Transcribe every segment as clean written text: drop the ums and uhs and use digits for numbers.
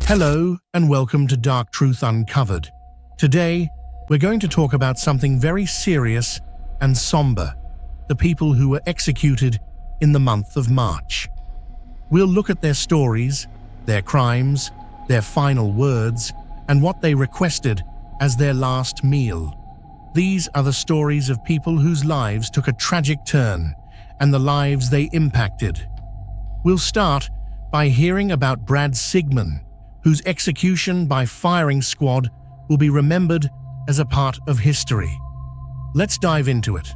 Hello and welcome to Dark Truth Uncovered. Today, we're going to talk about something very serious and somber: the people who were executed in the month of March. We'll look at their stories, their crimes, their final words, and what they requested as their last meal. These are the stories of people whose lives took a tragic turn and the lives they impacted. We'll start by hearing about Brad Sigman, whose execution by firing squad will be remembered as a part of history. Let's dive into it.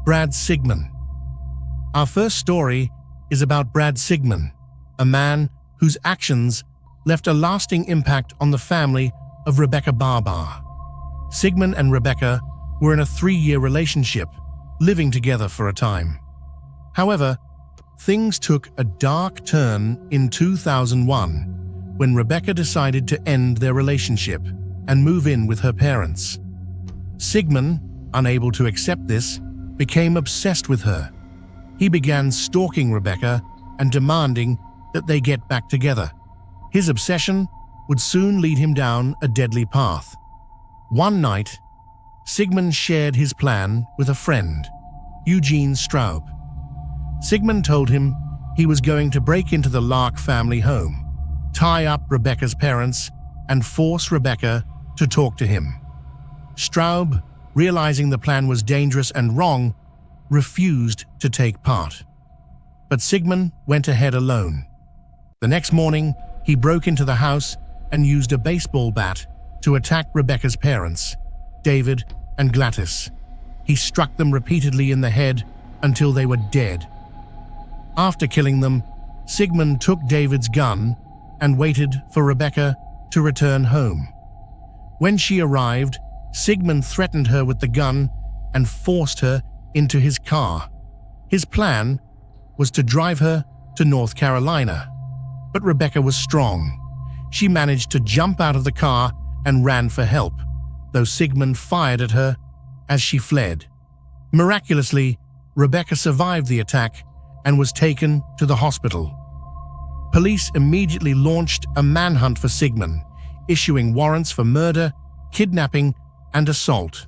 Brad Sigman. Our first story is about Brad Sigman, a man whose actions left a lasting impact on the family of Rebecca Barbar. Sigman and Rebecca were in a 3-year relationship, living together for a time. However, things took a dark turn in 2001 when Rebecca decided to end their relationship and move in with her parents. Sigman, unable to accept this, became obsessed with her. He began stalking Rebecca and demanding that they get back together. His obsession would soon lead him down a deadly path. One night, Sigman shared his plan with a friend, Eugene Straub. Sigman told him he was going to break into the Lark family home, tie up Rebecca's parents, and force Rebecca to talk to him. Straub, realizing the plan was dangerous and wrong, refused to take part. But Sigman went ahead alone. The next morning, he broke into the house and used a baseball bat to attack Rebecca's parents, David and Gladys. He struck them repeatedly in the head until they were dead. After killing them, Sigman took David's gun and waited for Rebecca to return home. When she arrived, Sigman threatened her with the gun and forced her into his car. His plan was to drive her to North Carolina. But Rebecca was strong. She managed to jump out of the car and ran for help, though Sigman fired at her as she fled. Miraculously, Rebecca survived the attack and was taken to the hospital. Police immediately launched a manhunt for Sigman, issuing warrants for murder, kidnapping, and assault.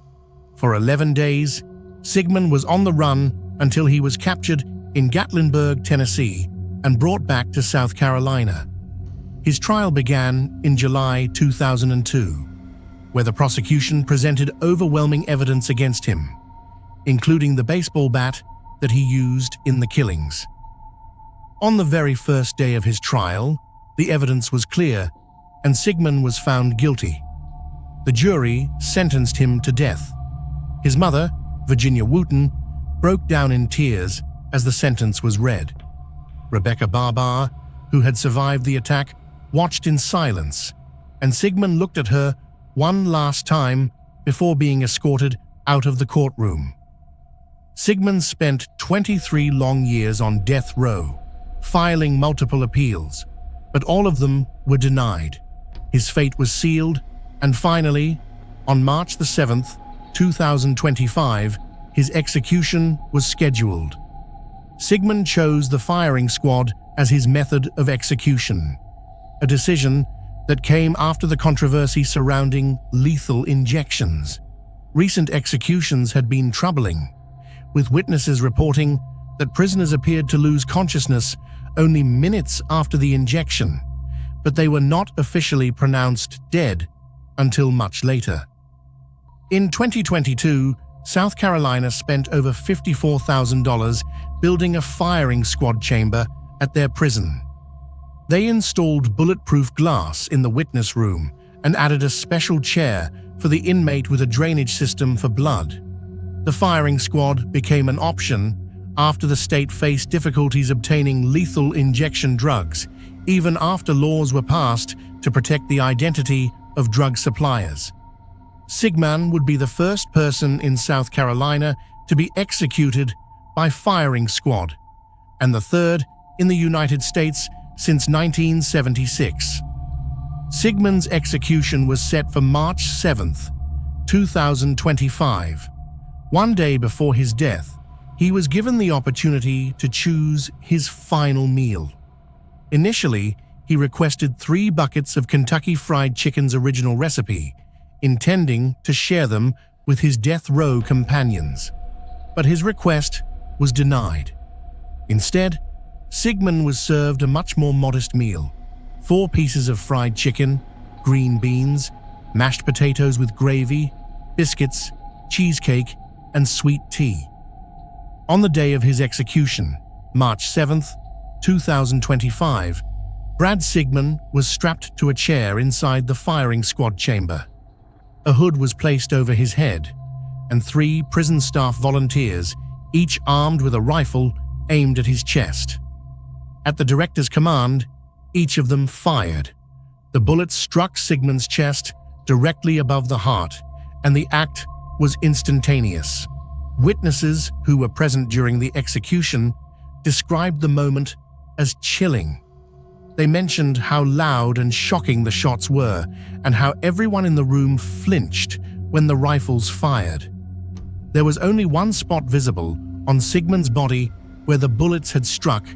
For 11 days, Sigman was on the run until he was captured in Gatlinburg, Tennessee, and brought back to South Carolina. His trial began in July 2002, where the prosecution presented overwhelming evidence against him, including the baseball bat that he used in the killings. On the very first day of his trial, the evidence was clear, and Sigman was found guilty. The jury sentenced him to death. His mother, Virginia Wooten, broke down in tears as the sentence was read. Rebecca Barbar, who had survived the attack, watched in silence, and Sigman looked at her one last time before being escorted out of the courtroom. Sigman spent 23 long years on death row, filing multiple appeals, but all of them were denied. His fate was sealed, and finally, on March 7th, 2025, his execution was scheduled. Sigman chose the firing squad as his method of execution, a decision that came after the controversy surrounding lethal injections. Recent executions had been troubling, with witnesses reporting that prisoners appeared to lose consciousness only minutes after the injection, but they were not officially pronounced dead until much later. In 2022, South Carolina spent over $54,000 building a firing squad chamber at their prison. They installed bulletproof glass in the witness room and added a special chair for the inmate with a drainage system for blood. The firing squad became an option after the state faced difficulties obtaining lethal injection drugs, even after laws were passed to protect the identity of drug suppliers. Sigman would be the first person in South Carolina to be executed by firing squad, and the third in the United States since 1976. Sigman's execution was set for March 7th, 2025. One day before his death, he was given the opportunity to choose his final meal. Initially, he requested 3 buckets of Kentucky Fried Chicken's original recipe, intending to share them with his death row companions. But his request was denied. Instead, Sigman was served a much more modest meal: 4 pieces of fried chicken, green beans, mashed potatoes with gravy, biscuits, cheesecake, and sweet tea. On the day of his execution, March 7th, 2025, Brad Sigman was strapped to a chair inside the firing squad chamber. A hood was placed over his head, and 3 prison staff volunteers, each armed with a rifle, aimed at his chest. At the director's command, each of them fired. The bullet struck Sigman's chest directly above the heart, and the act was instantaneous. Witnesses who were present during the execution described the moment as chilling. They mentioned how loud and shocking the shots were, and how everyone in the room flinched when the rifles fired. There was only one spot visible on Sigman's body where the bullets had struck,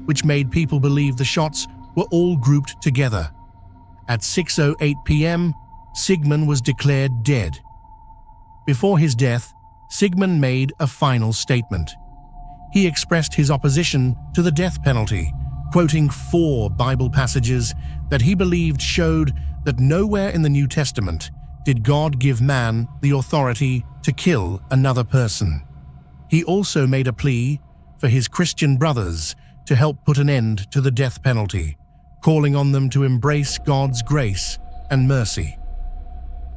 which made people believe the shots were all grouped together. At 6:08 p.m., Sigman was declared dead. Before his death, Sigman made a final statement. He expressed his opposition to the death penalty, quoting 4 Bible passages that he believed showed that nowhere in the New Testament did God give man the authority to kill another person. He also made a plea for his Christian brothers to help put an end to the death penalty, calling on them to embrace God's grace and mercy.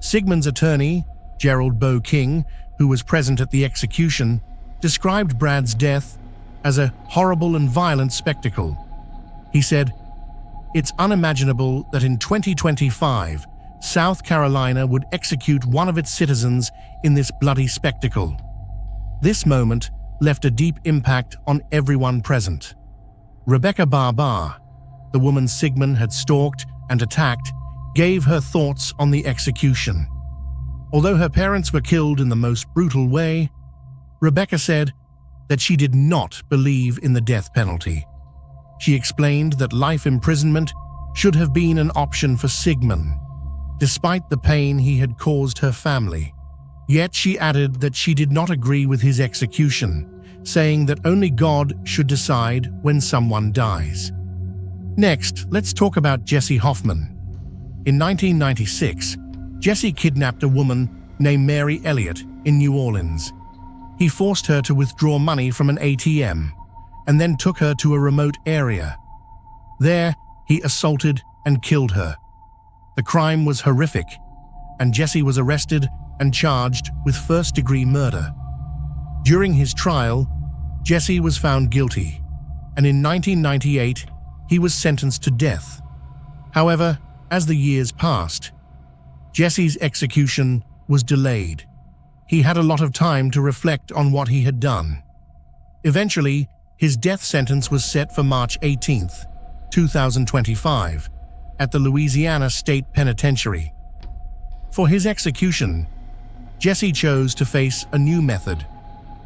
Sigman's attorney, Gerald Bo King, who was present at the execution, described Brad's death as a horrible and violent spectacle. He said, "It's unimaginable that in 2025, South Carolina would execute one of its citizens in this bloody spectacle. This moment left a deep impact on everyone present." Rebecca Barbar, the woman Sigman had stalked and attacked, gave her thoughts on the execution. Although her parents were killed in the most brutal way, Rebecca said that she did not believe in the death penalty. She explained that life imprisonment should have been an option for Sigman, despite the pain he had caused her family. Yet she added that she did not agree with his execution, saying that only God should decide when someone dies. Next, let's talk about Jesse Hoffman. In 1996, Jesse kidnapped a woman named Mary Elliott in New Orleans. He forced her to withdraw money from an ATM and then took her to a remote area. There, he assaulted and killed her. The crime was horrific, and Jesse was arrested and charged with first-degree murder. During his trial, Jesse was found guilty, and in 1998, he was sentenced to death. However, as the years passed, Jesse's execution was delayed. He had a lot of time to reflect on what he had done. Eventually, his death sentence was set for March 18, 2025, at the Louisiana State Penitentiary. For his execution, Jesse chose to face a new method,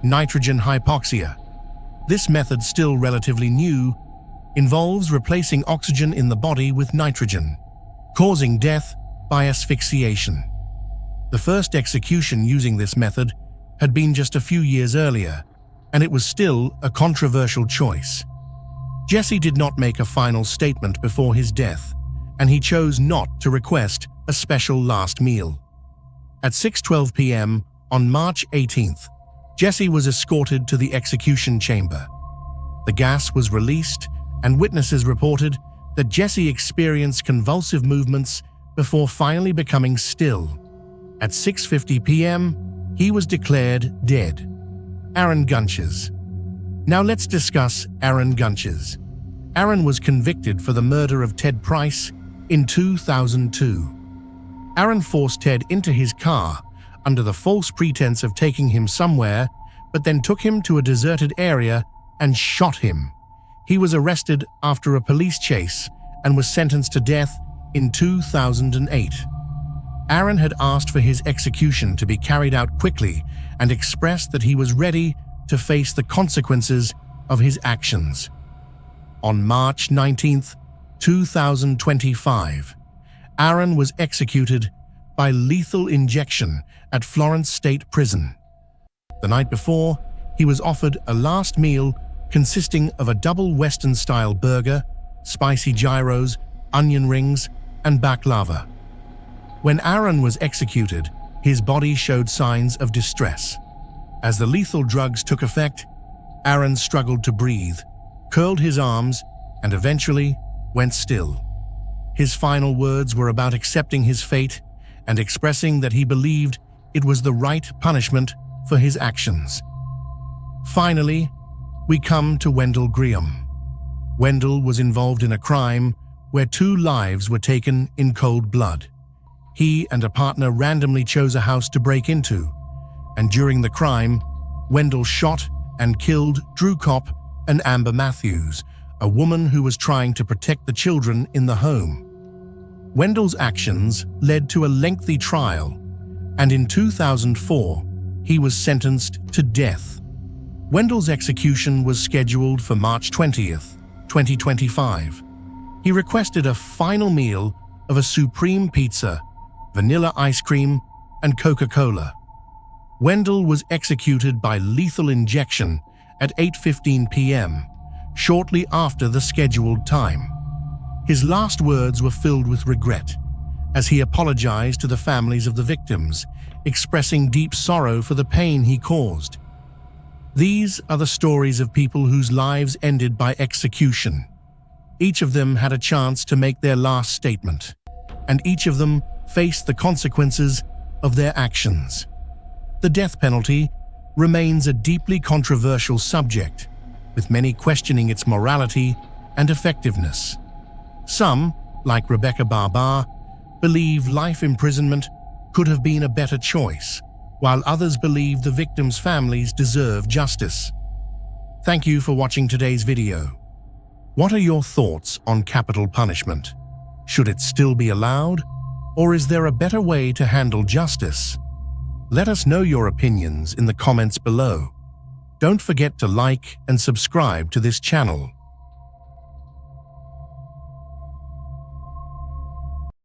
nitrogen hypoxia. This method, still relatively new, involves replacing oxygen in the body with nitrogen, causing death by asphyxiation. The first execution using this method had been just a few years earlier, and it was still a controversial choice. Jesse did not make a final statement before his death, and he chose not to request a special last meal. At 6:12 p.m. on March 18th, Jesse was escorted to the execution chamber. The gas was released, and witnesses reported that Jesse experienced convulsive movements before finally becoming still. At 6:50 p.m., he was declared dead. Aaron Gunches. Now let's discuss Aaron Gunches. Aaron was convicted for the murder of Ted Price in 2002. Aaron forced Ted into his car under the false pretense of taking him somewhere, but then took him to a deserted area and shot him. He was arrested after a police chase and was sentenced to death in 2008. Aaron had asked for his execution to be carried out quickly and expressed that he was ready to face the consequences of his actions. On March 19th, 2025, Aaron was executed by lethal injection at Florence State Prison. The night before, he was offered a last meal consisting of a double Western-style burger, spicy gyros, onion rings, and baklava. When Aaron was executed, his body showed signs of distress. As the lethal drugs took effect, Aaron struggled to breathe, curled his arms, and eventually went still. His final words were about accepting his fate and expressing that he believed it was the right punishment for his actions. Finally, we come to Wendell Graham. Wendell was involved in a crime where 2 lives were taken in cold blood. He and a partner randomly chose a house to break into, and during the crime, Wendell shot and killed Drew Kopp and Amber Matthews, a woman who was trying to protect the children in the home. Wendell's actions led to a lengthy trial, and in 2004, he was sentenced to death. Wendell's execution was scheduled for March 20th, 2025. He requested a final meal of a supreme pizza, vanilla ice cream, and Coca-Cola. Wendell was executed by lethal injection at 8:15 p.m., shortly after the scheduled time. His last words were filled with regret, as he apologized to the families of the victims, expressing deep sorrow for the pain he caused. These are the stories of people whose lives ended by execution. Each of them had a chance to make their last statement, and each of them faced the consequences of their actions. The death penalty remains a deeply controversial subject, with many questioning its morality and effectiveness. Some, like Rebecca Barbar, believe life imprisonment could have been a better choice, while others believe the victims' families deserve justice. Thank you for watching today's video. What are your thoughts on capital punishment? Should it still be allowed, or is there a better way to handle justice? Let us know your opinions in the comments below. Don't forget to like and subscribe to this channel.